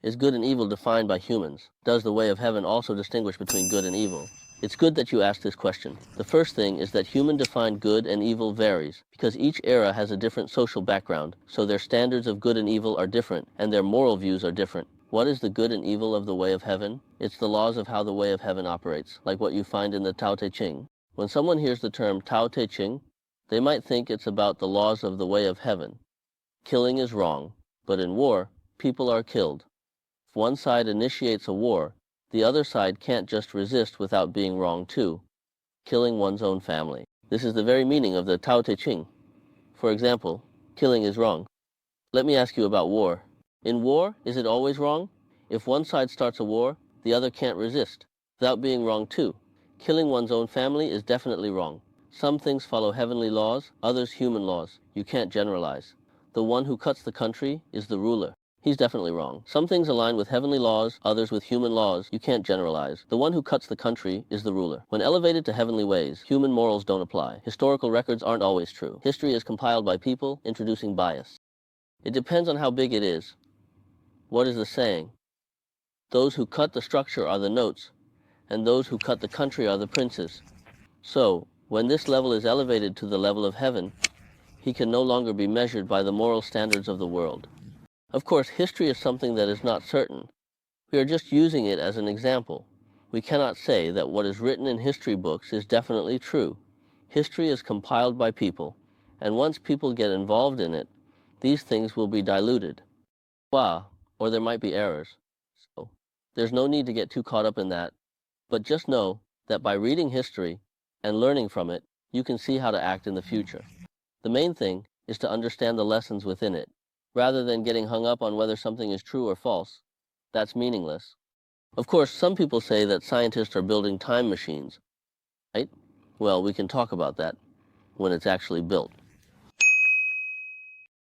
Is good and evil defined by humans? Does the way of heaven also distinguish between good and evil? It's good that you asked this question. The first thing is that human-defined good and evil varies, because each era has a different social background, so their standards of good and evil are different, and their moral views are different. What is the good and evil of the way of heaven? It's the laws of how the way of heaven operates, like what you find in the Tao Te Ching. When someone hears the term Tao Te Ching, they might think it's about the laws of the way of heaven. Killing is wrong, but in war, people are killed. If one side initiates a war, the other side can't just resist without being wrong too, killing one's own family. This is the very meaning of the Tao Te Ching. For example, killing is wrong. Let me ask you about war. In war, is it always wrong? If one side starts a war, the other can't resist, without being wrong too. Killing one's own family is definitely wrong. Some things follow heavenly laws, others human laws. You can't generalize. The one who cuts the country is the ruler. He's definitely wrong. Some things align with heavenly laws, others with human laws. You can't generalize. The one who cuts the country is the ruler. When elevated to heavenly ways, human morals don't apply. Historical records aren't always true. History is compiled by people, introducing bias. It depends on how big it is. What is the saying? Those who cut the structure are the notes, and those who cut the country are the princes. So, when this level is elevated to the level of heaven, he can no longer be measured by the moral standards of the world. Of course, history is something that is not certain. We are just using it as an example. We cannot say that what is written in history books is definitely true. History is compiled by people, and once people get involved in it, these things will be diluted. Or there might be errors. So, there's no need to get too caught up in that, but just know that by reading history and learning from it, you can see how to act in the future. The main thing is to understand the lessons within it, rather than getting hung up on whether something is true or false. That's meaningless. Of course, some people say that scientists are building time machines, right? Well, we can talk about that when it's actually built.